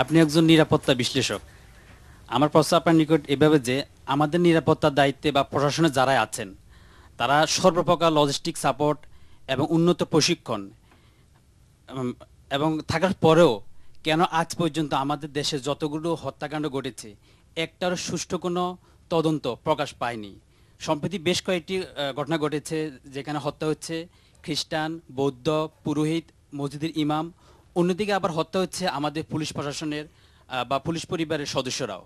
আপনি একজন নিরাপত্তা বিশ্লেষক। আমার প্রশ্ন আপনার নিকট এভাবে যে আমাদের নিরাপত্তার দায়িত্বে বা প্রশাসনে যারা আছেন তারা সর্বপ্রকার লজিস্টিক সাপোর্ট এবং উন্নত প্রশিক্ষণ উম, এবং থাকার পরেও কেন আজ পর্যন্ত আমাদের দেশে যতগুলো হত্যাকাণ্ড ঘটেছে একটার সুষ্ঠু কোনো তদন্ত প্রকাশ পায়নি। সম্প্রতি বেশ কয়েকটি ঘটনা ঘটেছে যেখানে হত্যা হচ্ছে খ্রিস্টান, বৌদ্ধ, পুরোহিত, মসজিদের ইমাম। অন্যদিকে আবার হত্যা হচ্ছে আমাদের পুলিশ প্রশাসনের বা পুলিশ পরিবারের সদস্যরাও।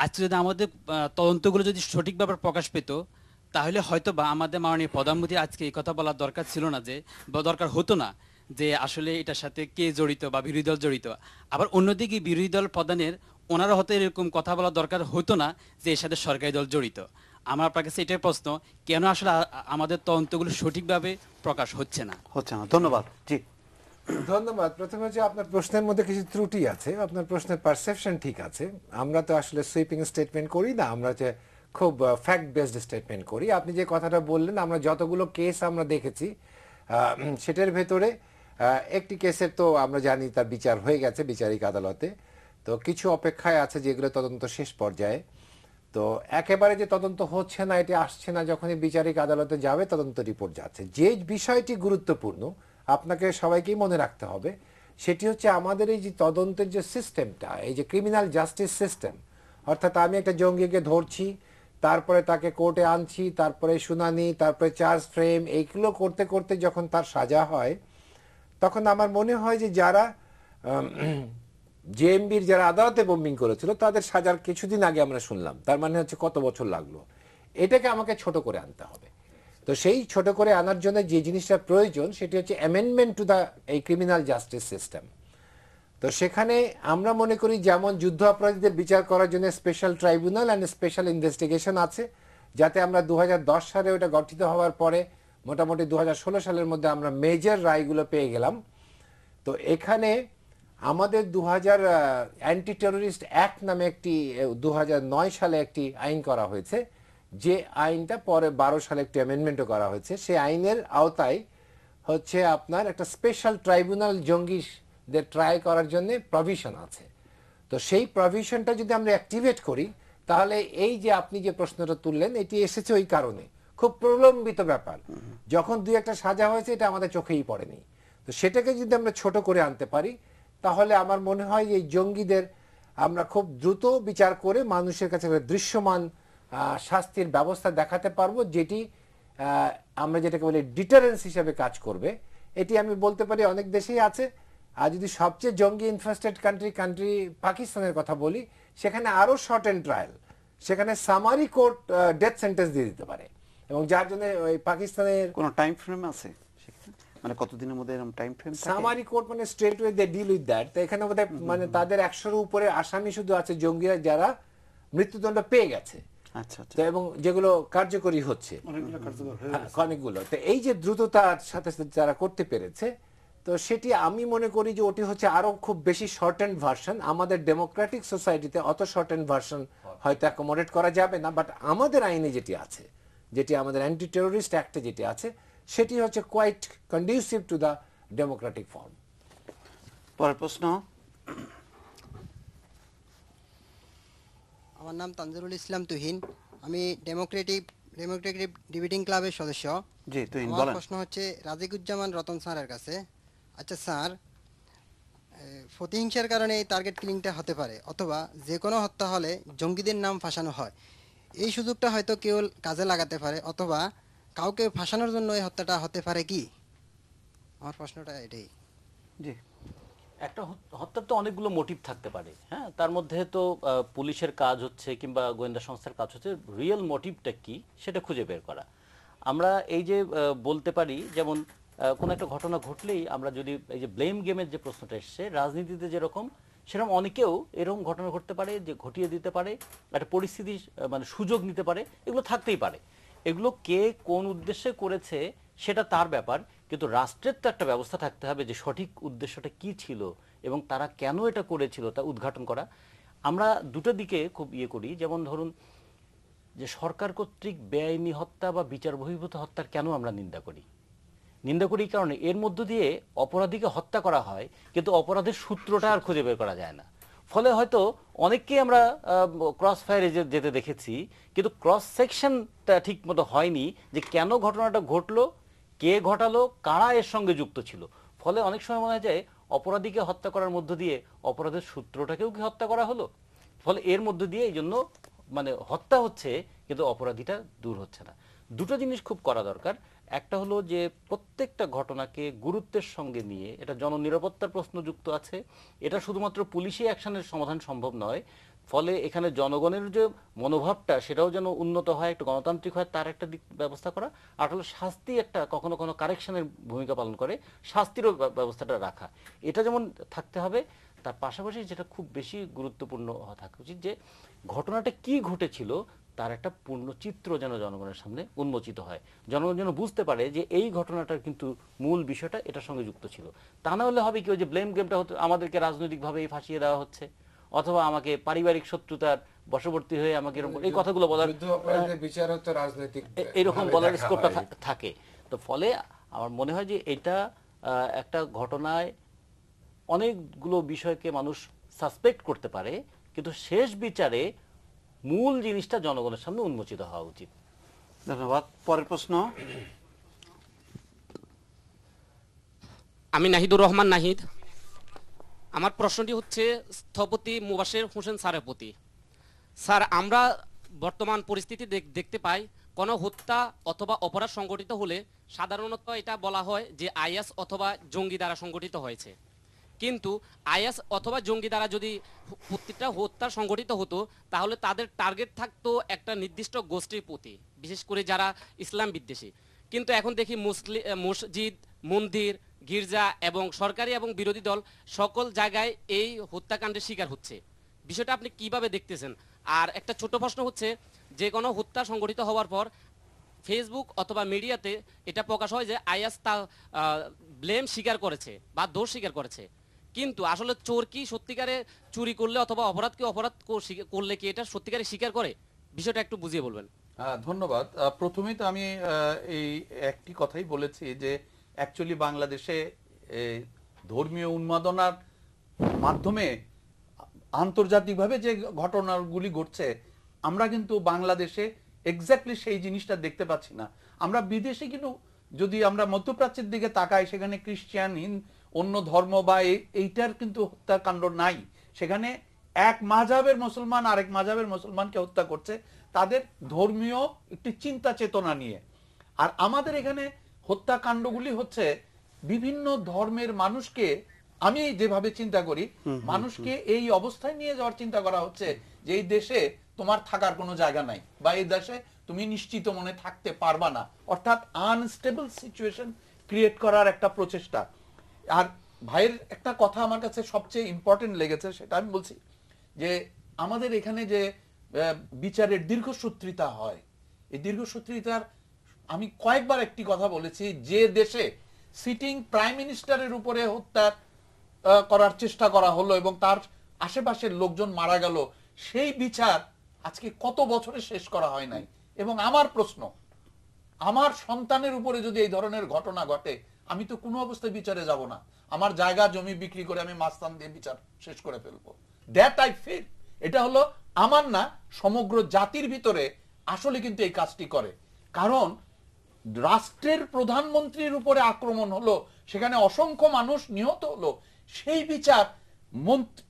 আজকে যদি আমাদের তদন্তগুলো যদি সঠিকভাবে প্রকাশ পেত তাহলে হয়তো বা আমাদের মাননীয় প্রধানমন্ত্রী আজকে এই কথা বলার দরকার ছিল না, যে বা দরকার হতো না যে আসলে এটার সাথে কে জড়িত বা বিরোধী দল জড়িত। আবার অন্যদিকে বিরোধী দল প্রধানের ওনারা হয়তো এরকম কথা বলার দরকার হতো না যে এর সাথে সরকারি দল জড়িত। আমার আপনার কাছে এটাই প্রশ্ন, কেন আসলে আমাদের তদন্তগুলো সঠিকভাবে প্রকাশ হচ্ছে না? হচ্ছে না। ধন্যবাদ। জি। ধন্যবাদ। প্রথমে হচ্ছে আপনার প্রশ্নের মধ্যে কিছু ত্রুটি আছে, আপনার প্রশ্নের পারসেপশন ঠিক আছে। আমরা তো আসলে সুইপিং স্টেটমেন্ট করি না, আমরা যে খুব ফ্যাক্ট বেসড স্টেটমেন্ট করি। আপনি যে কথাটা বললেন, আমরা যতগুলো কেস আমরা দেখেছি সেটার ভেতরে একটি কেসের তো আমরা জানি তার বিচার হয়ে গেছে বিচারিক আদালতে, তো কিছু অপেক্ষায় আছে যেগুলো তদন্ত শেষ পর্যায়ে। তো একেবারে যে তদন্ত হচ্ছে না এটি আসছে না, যখনই বিচারিক আদালতে যাবে তদন্ত রিপোর্ট যাচ্ছে। যে বিষয়টি গুরুত্বপূর্ণ আপনাকে সবাইকেই মনে রাখতে হবে সেটি হচ্ছে আমাদের এই যে তদন্তের যে সিস্টেমটা, এই যে ক্রিমিনাল জাস্টিস সিস্টেম, অর্থাৎ আমি একটা জঙ্গিকে ধরছি, তারপরে তাকে কোর্টে আনছি, তারপরে শুনানি, তারপরে চার্জ ফ্রেম, এইগুলো করতে করতে যখন তার সাজা হয় তখন আমার মনে হয় যে যারা জেএমবির যারা আদালতে বোম্বিং করেছিল তাদের সাজার কিছুদিন আগে আমরা শুনলাম, তার মানে হচ্ছে কত বছর লাগলো। এটাকে আমাকে ছোট করে আনতে হবে। তো সেই ছোট করে আনার জন্য যে জিনিসটা প্রয়োজন সেটি হচ্ছে অ্যামেন্ডমেন্ট টু দ্য এই ক্রিমিনাল জাস্টিস সিস্টেম। তো সেখানে আমরা মনে করি যেমন যুদ্ধ অপরাধীদের বিচার করার জন্য special tribunal and special investigation আছে, যাতে আমরা 2010 সালে ওটা গঠিত হওয়ার পরে মোটামুটি 2016 সালের মধ্যে আমরা মেজর রায়গুলো পেয়ে গেলাম। তো এখানে আমাদের 2000 অ্যান্টি টেরোরিস্ট অ্যাক্ট নামে একটি 2009 সালে একটি আইন করা হয়েছে, যে আইনটা পরে 12 সালে একটি অ্যামেন্ডমেন্টও করা হয়েছে। সেই আইনের আওতায় হচ্ছে আপনার একটা স্পেশাল ট্রাইব্যুনাল জঙ্গিদের ট্রাই করার জন্য প্রভিশন আছে। তো সেই প্রভিশনটা যদি আমরা অ্যাক্টিভেট করি তাহলে এই যে আপনি যে প্রশ্নটা তুললেন এটি এসেছে ওই কারণে, খুব প্রলম্বিত ব্যাপার, যখন দুই একটা সাজা হয়েছে এটা আমাদের চোখেই পড়েনি। তো সেটাকে যদি আমরা ছোট করে আনতে পারি তাহলে আমার মনে হয় যে এই জঙ্গিদের আমরা খুব দ্রুত বিচার করে মানুষের কাছে একটা দৃশ্যমান শাস্তির ব্যবস্থা দেখাতে পারবো, যেটি আমরা যেটাকে বলি ডিটারেন্স হিসেবে কাজ করবে। এটি আমি বলতে পারি অনেক দেশেই আছে। আর যদি সবচেয়ে জঙ্গি ইনফেস্টেড কান্ট্রি পাকিস্তানের কথা বলি, সেখানে আরো শর্ট এন্ড ট্রায়াল, সেখানে সামারি কোর্ট ডেথ সেন্টেন্স দিয়ে দিতে পারে, এবং যার জন্য ওই পাকিস্তানের কোনো টাইম ফ্রেম আছে সেখানে? মানে কতদিনের মধ্যে এরকম টাইম ফ্রেম থাকে? সামারি কোর্ট মানে straight way they deal with that. তো এখানে বোধহয় মানে তাদের 100-এর উপরে আসামি শুধু আছে জঙ্গিরা যারা মৃত্যুদণ্ড পেয়ে গেছে। আচ্ছা আচ্ছা। তো এবং যেগুলো কার্যকরী হচ্ছে অনেকগুলো কার্যকর হয়ে হ্যাঁ, গেছে। অনেকগুলো। তো এই যে দ্রুততার সাথে সাথে যারা করতে পেরেছে, তো সেটি আমি মনে করি যে ওটি হচ্ছে আরো খুব বেশি শর্ট এন্ড ভার্সন। আমাদের ডেমোক্রেটিক সোসাইটিতে অত শর্ট এন্ড ভার্সন হয়তো অ্যাকোমোডেট করা যাবে না, বাট আমাদের আইনে যেটি আছে, যেটি আমাদের অ্যান্টি টেরোরিস্ট অ্যাক্টে যেটি আছে, সেটি হচ্ছে quite conducive to the democratic form. পরের প্রশ্ন। আমার নাম তানজিরুল ইসলাম তুহিন, আমি ডেমোক্রেটিক ডিবেটিং ক্লাবের সদস্য। জি, তুহিন আমার বলেন। প্রশ্ন হচ্ছে রাজিকুজ্জামান রতন স্যারের কাছে। আচ্ছা স্যার, প্রতিহিংসার কারণে এই টার্গেট কিলিংটা হতে পারে, অথবা যে কোনো হত্যা হলে জঙ্গিদের নাম ফাঁসানো হয়, এই সুযোগটা হয়তো কেউ কাজে লাগাতে পারে, অথবা কাউকে ফাঁসানোর জন্য এই হত্যাটা হতে পারে কি? আমার প্রশ্নটা এটাই। জি। একটা হত্যার তো অনেকগুলো মোটিভ থাকতে পারে, হ্যাঁ, তার মধ্যে তো পুলিশের কাজ হচ্ছে কিংবা গোয়েন্দা সংস্থার কাজ হচ্ছে রিয়েল মোটিভটা কি সেটা খুঁজে বের করা। আমরা এই যে বলতে পারি, যেমন কোনো একটা ঘটনা ঘটলেই আমরা যদি এই যে ব্লেম গেমের যে প্রশ্নটা এসছে, রাজনীতিতে যেরকম সেরকম অনেকেও এরকম ঘটনা ঘটতে পারে যে ঘটিয়ে দিতে পারে, একটা পরিস্থিতি মানে সুযোগ নিতে পারে, এগুলো থাকতেই পারে। এগুলো কে কোন উদ্দেশ্যে করেছে সেটা তার ব্যাপার, কিন্তু রাষ্ট্রের তো একটা ব্যবস্থা থাকতে হবে যে সঠিক উদ্দেশ্যটা কি ছিল এবং তারা কেন এটা করেছিল তা উদ্ঘাটন করা। আমরা দুটো দিকে খুব করি, যেমন ধরুন যে সরকার কর্তৃক বেআইনি হত্যা বা বিচার বহির্ভূত হত্যার কেন আমরা নিন্দা করি? নিন্দা করি এই কারণে এর মধ্য দিয়ে অপরাধীকে হত্যা করা হয়, কিন্তু অপরাধের সূত্রটা আর খুঁজে বের করা যায় না। ফলে হয়তো অনেককেই আমরা ক্রস ফায়ারে যেতে দেখেছি, কিন্তু ক্রস সেকশনটা ঠিক মতো হয়নি যে কেন ঘটনাটা ঘটলো, কে ঘটালো, কারা এর সঙ্গে যুক্ত ছিল। ফলে অনেক সময় মনে হয় যে অপরাধীকে হত্যা করার মধ্য দিয়ে অপরাধের সূত্রটাকেও কি হত্যা করা হলো। ফলে এর মধ্য দিয়ে এই জন্য মানে হত্যা হচ্ছে কিন্তু অপরাধীটা দূর হচ্ছে না। দুটো জিনিস খুব করা দরকার। একটা হলো যে প্রত্যেকটা ঘটনাকে গুরুত্বের সঙ্গে নিয়ে, এটা জননিরাপত্তার প্রশ্ন যুক্ত আছে, এটা শুধুমাত্র পুলিশি অ্যাকশনের সমাধান সম্ভব নয়। ফলে এখানে জনগণের যে মনোভাবটা সেটাও যেন উন্নত হয়, একটু গণতান্ত্রিক হয়, তার একটা দিক ব্যবস্থা করা। আর হলো শাস্তি একটা কখনো কোনো কারেকশনের ভূমিকা পালন করে, শাস্তিরও ব্যবস্থাটা রাখা, এটা যেমন থাকতে হবে। তার পাশাপাশি যেটা খুব বেশি গুরুত্বপূর্ণ থাকা উচিত যে ঘটনাটা কি ঘটেছিল তার একটা পূর্ণ চিত্র যেন জনগণের সামনে উন্মোচিত হয়, জনগণ যেন বুঝতে পারে যে এই ঘটনাটার কিন্তু মূল বিষয়টা এটার সঙ্গে যুক্ত ছিল। তা না হলে হবে কি, ওই যে ব্লেম গেমটা হতো, আমাদেরকে রাজনৈতিকভাবেই ফাঁসিয়ে দেওয়া হচ্ছে, অথবা আমাকে পারিবারিক শত্রুতার বশবর্তী হয়ে আমাকে এই কথাগুলো বলার, বিচার হতো রাজনৈতিক এরকম বলার স্কোপটা থাকে। তো ফলে আমার মনে হয় যে এটা একটা ঘটনায় অনেকগুলো বিষয়কে মানুষ সাসপেক্ট করতে পারে, কিন্তু শেষ বিচারে মূল জিনিসটা জনগণের সামনে উন্মোচিত হওয়া উচিত। ধন্যবাদ। পরের প্রশ্ন। আমি নাহিদুর রহমান নাহিদ। আমার প্রশ্নটি হচ্ছে স্থপতি মুবাশির হোসেন স্যারের প্রতি। স্যার, আমরা বর্তমান পরিস্থিতি দেখতে পাই, কোনো হত্যা অথবা অপরাধ সংগঠিত হলে সাধারণত এটা বলা হয় যে আইএস অথবা জঙ্গি দ্বারা সংগঠিত হয়েছে। কিন্তু আইএস অথবা জঙ্গি দ্বারা যদি প্রত্যেকটা হত্যা সংগঠিত হতো তাহলে তাদের টার্গেট থাকতো একটা নির্দিষ্ট গোষ্ঠীর প্রতি, বিশেষ করে যারা ইসলাম বিদ্বেষী। কিন্তু এখন দেখি মসজিদ, মন্দির, গির্জা এবং সরকারি এবং বিরোধী দল সকল জায়গায় এই হত্যাকাণ্ডের শিকার হচ্ছে। বিষয়টা আপনি কিভাবে দেখতেছেন? আর একটা ছোট প্রশ্ন হচ্ছে, যে কোনো হত্যা সংগঠিত হওয়ার পর ফেসবুক অথবা মিডিয়াতে এটা প্রকাশ হয় যে আইএস তা ব্লেম স্বীকার করেছে বা দোষ স্বীকার করেছে, কিন্তু আসলে চোর কি সত্যিকারে চুরি করলে অথবা অপরাধ করলে কি এটা সত্যিকারে স্বীকার করে? বিষয়টা একটু বুঝিয়ে বলবেন। ধন্যবাদ। প্রথমেই তো আমি এই একটি কথাই বলেছি যে অ্যাকচুয়ালি বাংলাদেশে ধর্মীয় উন্মাদনার মাধ্যমে আন্তর্জাতিকভাবে যে ঘটনাগুলি ঘটছে, আমরা কিন্তু বাংলাদেশে এক্স্যাক্টলি সেই জিনিসটা দেখতে পাচ্ছি না। আমরা বিদেশে কিন্তু যদি আমরা মধ্যপ্রাচ্যের দিকে তাকাই, সেখানে খ্রিস্টান, অন্য ধর্ম বা এইটার কিন্তু হত্যাকাণ্ড নাই। সেখানে এক মাযহাবের মুসলমান আরেক মাযহাবের মুসলমানকে হত্যা করছে তাদের ধর্মীয় একটি চিন্তা চেতনা নিয়ে। আর আমাদের এখানে হত্যাকাণ্ডগুলি হচ্ছে বিভিন্ন ধর্মের মানুষকে, আমি যেভাবে চিন্তা করি, মানুষকে এই অবস্থায় নিয়ে যাওয়ার চিন্তা করা হচ্ছে যে এই দেশে তোমার থাকার কোনো জায়গা নাই, বা এই দেশে তুমি নিশ্চিত মনে থাকতে পারবা না, অর্থাৎ আনস্টেবল সিচুয়েশন ক্রিয়েট করার একটা প্রচেষ্টা। আর ভাইয়ের একটা কথা আমার কাছে সবচেয়ে ইম্পর্টেন্ট লেগেছে, সেটা আমি বলছি যে আমাদের এখানে যে বিচারের দীর্ঘসূত্রিতা হয়, এই দীর্ঘসূত্রিতার আমি কয়েকবার একটি কথা বলেছি, যে দেশে সিটিং প্রাইম মিনিস্টারের উপরে হত্যা করার চেষ্টা করা হলো এবং তার আশেপাশের লোকজন মারা গেল, সেই বিচার আজকে কত বছরে শেষ করা হয় নাই। এবং আমার প্রশ্ন, আমার সন্তানের উপরে যদি এই ধরনের ঘটনা ঘটে, আমি তো কোনো অবস্থায় বিচারে যাব না, আমার জায়গা জমি বিক্রি করে আমি মাস্তান দিয়ে বিচার শেষ করে ফেলবো। That I feel. এটা হলো আমার না, সমগ্র জাতির ভিতরে আসলে কিন্তু এই কাজটি করে। কারণ রাষ্ট্রের প্রধানমন্ত্রীর উপরে আক্রমণ হলো, সেখানে অসংখ্য মানুষ নিহত হলো, সেই বিচার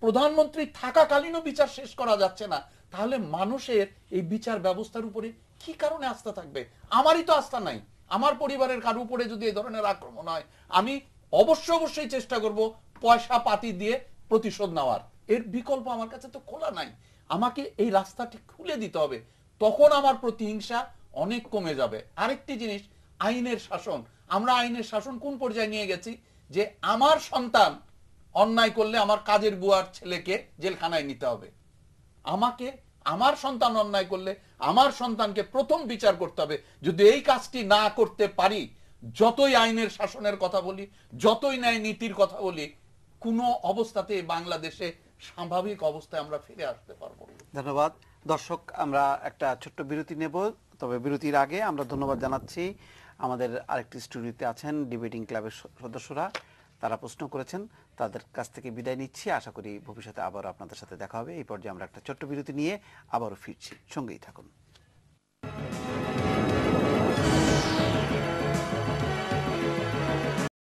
প্রধানমন্ত্রী থাকাকালীনও বিচার শেষ করা যাচ্ছে না, তাহলে মানুষের এই বিচার ব্যবস্থার উপরে কি কারণে আস্থা থাকবে? আমারই তো আস্থা নাই। আমার পরিবারের কারো উপরে যদি এই ধরনের আক্রমণ হয়, আমি অবশ্যই চেষ্টা করব পয়সা পাতি দিয়ে প্রতিশোধ নেওয়ার। এর বিকল্প আমার কাছে তো খোলা নাই। আমাকে এই রাস্তাটি খুলে দিতে হবে, তখন আমার প্রতিহিংসা অনেক কমে যাবে। আরেকটি জিনিস, আইনের শাসন। আমরা আইনের শাসন কোন পর্যায়ে নিয়ে গেছি যে আমার সন্তান অন্যায় করলে আমার কাজের বুয়ার ছেলেকে জেলখানায় নিতে হবে, আমাকে আমার সন্তান অন্যায় করলে আমার সন্তানকে প্রথম বিচার করতে হবে। যদি এই কাজটি না করতে পারি, যতই আইনের শাসনের কথা বলি, যতই ন্যায় নীতির কথা বলি, কোনো অবস্থাতে বাংলাদেশে স্বাভাবিক অবস্থায় আমরা ফিরে আসতে পারবো। ধন্যবাদ। দর্শক, আমরা একটা ছোট্ট বিরতি নেব, তবে বিরতির আগে আমরা ধন্যবাদ জানাচ্ছি আমাদের আরেকটি স্টুডিওতে আছেন ডিবেটিং ক্লাবের সদস্যরা, তারা প্রশ্ন করেছেন, তাদের কাছ থেকে বিদায় নিচ্ছি। আশা করি ভবিষ্যতে আবারও আপনাদের সাথে দেখা হবে। এই পর্যায়ে আমরা একটা ছোট্ট বিরতি নিয়ে আবারও ফিরছি, সঙ্গেই থাকুন।